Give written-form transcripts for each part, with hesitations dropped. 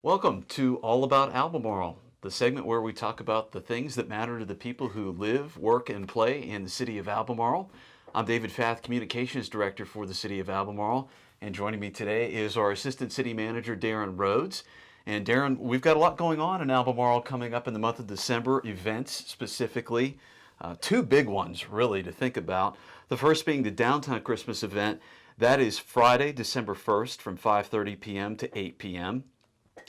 Welcome to All About Albemarle, the segment where we talk about the things that matter to the people who live, work, and play in the city of Albemarle. I'm David Fath, Communications Director for the city of Albemarle, and joining me today is our Assistant City Manager, Darren Rhodes. And Darren, we've got a lot going on in Albemarle coming up in the month of December, events specifically. Two big ones, really, to think about. The first being the Downtown Christmas event. That is Friday, December 1st from 5:30 p.m. to 8 p.m.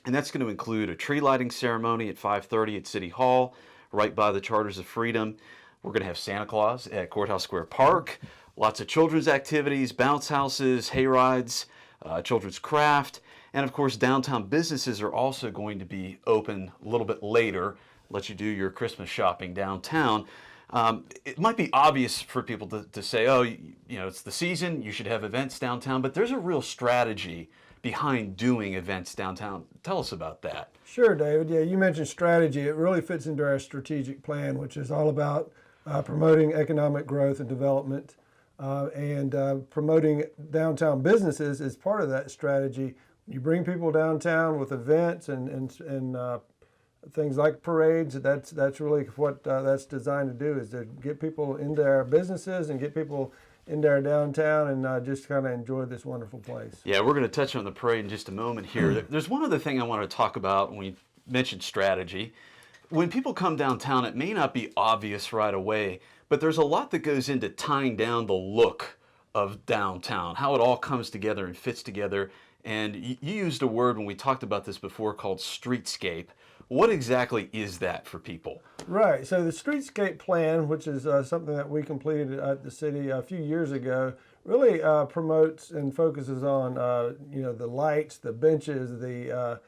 And that's going to include a tree lighting ceremony at 5:30 at City Hall, right by the Charters of Freedom. We're going to have Santa Claus at Courthouse Square Park, lots of children's activities, bounce houses, hay rides, children's craft, and of course downtown businesses are also going to be open a little bit later, let you do your Christmas shopping downtown. It might be obvious for people to say, oh, it's the season, you should have events downtown, but there's a real strategy behind doing events downtown. Tell us about that. Sure, David. Yeah, you mentioned strategy. It really fits into our strategic plan, which is all about promoting economic growth and development, and promoting downtown businesses is part of that strategy. You bring people downtown with events and things like parades. That's really what that's designed to do, is to get people into our businesses and get people into our downtown and just kind of enjoy this wonderful place. Yeah, we're going to touch on the parade in just a moment here. There's one other thing I want to talk about when we mentioned strategy. When people come downtown, it may not be obvious right away, but there's a lot that goes into tying down the look of downtown, how it all comes together and fits together. And you used a word when we talked about this before called streetscape. What exactly is that for people? Right. So the streetscape plan, which is something that we completed at the city a few years ago, really promotes and focuses on the lights, the benches, the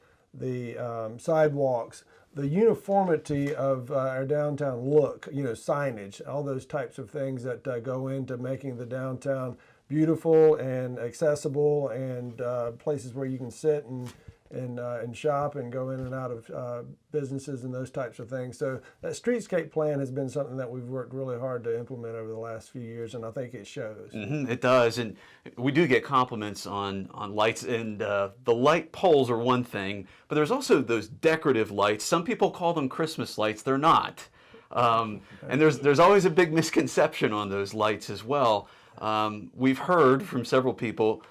sidewalks, the uniformity of our downtown look, signage, all those types of things that go into making the downtown beautiful and accessible, and places where you can sit and shop and go in and out of businesses and those types of things. So that streetscape plan has been something that we've worked really hard to implement over the last few years, and I think it shows. Mm-hmm, it does, and we do get compliments on lights, and the light poles are one thing, but there's also those decorative lights. Some people call them Christmas lights. They're not. And there's always a big misconception on those lights as well. We've heard from several people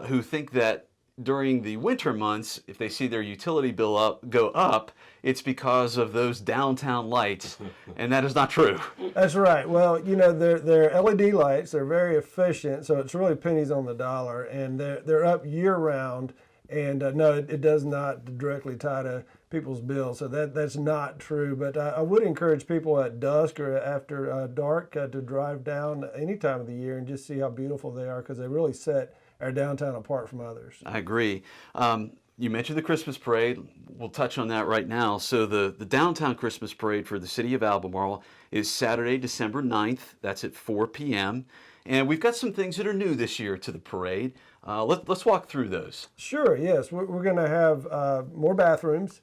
who think that during the winter months, if they see their utility bill go up, it's because of those downtown lights, and that is not true. That's right. Well, they're LED lights. They're very efficient, so it's really pennies on the dollar, and they're up year round. And no, it does not directly tie to people's bills, so that's not true. But I would encourage people at dusk or after dark to drive down any time of the year and just see how beautiful they are, because they really set our downtown apart from others. I agree. You mentioned the Christmas parade. We'll touch on that right now. So the downtown Christmas parade for the city of Albemarle is Saturday, December 9th. That's at 4 p.m. And we've got some things that are new this year to the parade. Let's walk through those. Sure, yes. We're going to have more bathrooms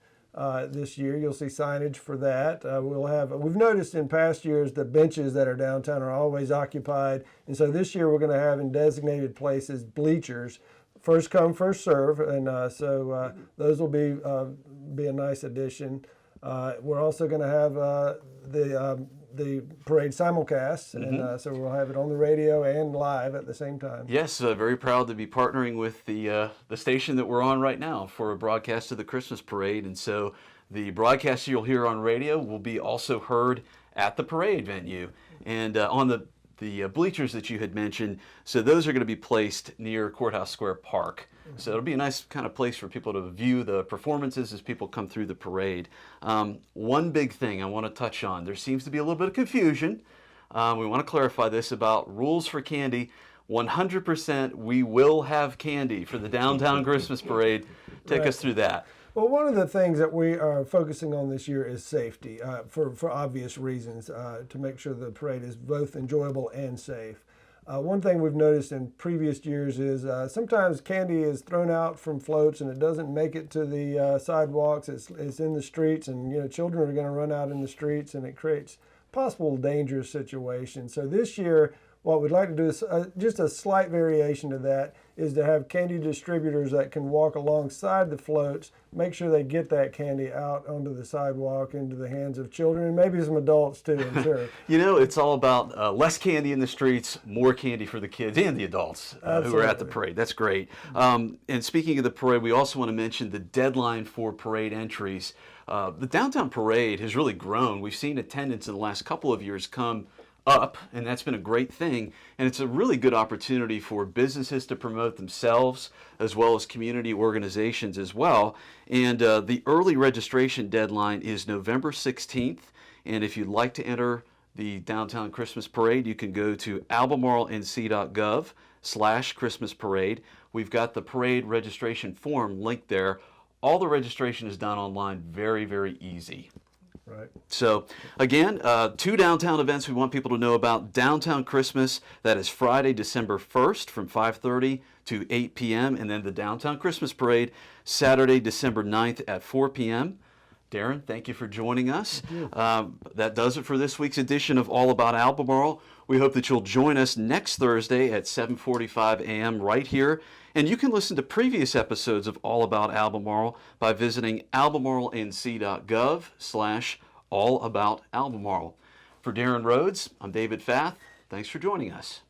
this year. You'll see signage for that. We've noticed in past years the benches that are downtown are always occupied. And so this year we're going to have in designated places bleachers. First come, first serve. And so those will be a nice addition. We're also going to have the parade simulcast, and so we'll have it on the radio and live at the same time. Yes, very proud to be partnering with the station that we're on right now for a broadcast of the Christmas parade, and so the broadcast you'll hear on radio will be also heard at the parade venue, and on the bleachers that you had mentioned, so those are going to be placed near Courthouse Square Park. So it'll be a nice kind of place for people to view the performances as people come through the parade. One big thing I want to touch on, there seems to be a little bit of confusion. We want to clarify this about rules for candy. 100% we will have candy for the downtown Christmas parade. Take us through that. Well, one of the things that we are focusing on this year is safety, for obvious reasons, to make sure the parade is both enjoyable and safe. One thing we've noticed in previous years is sometimes candy is thrown out from floats and it doesn't make it to the sidewalks. It's in the streets, and children are going to run out in the streets, and it creates possible dangerous situations. So this year what we'd like to do is just a slight variation to that is to have candy distributors that can walk alongside the floats, make sure they get that candy out onto the sidewalk into the hands of children and maybe some adults too, I'm sure. You know, it's all about less candy in the streets, more candy for the kids and the adults who are at the parade. That's great. And speaking of the parade, we also want to mention the deadline for parade entries. The downtown parade has really grown. We've seen attendance in the last couple of years come up, and that's been a great thing. And it's a really good opportunity for businesses to promote themselves as well as community organizations as well. And the early registration deadline is November 16th. And if you'd like to enter the Downtown Christmas Parade, you can go to albemarlenc.gov/Christmas Parade. We've got the parade registration form linked there. All the registration is done online, very, very easy. Right. So again, 2 downtown events we want people to know about. Downtown Christmas, that is Friday, December 1st from 5:30 to 8 p.m. And then the Downtown Christmas Parade, Saturday, December 9th at 4 p.m. Darren, thank you for joining us. That does it for this week's edition of All About Albemarle. We hope that you'll join us next Thursday at 7:45 a.m. right here. And you can listen to previous episodes of All About Albemarle by visiting albemarlenc.gov/allabout Albemarle. For Darren Rhodes, I'm David Fath. Thanks for joining us.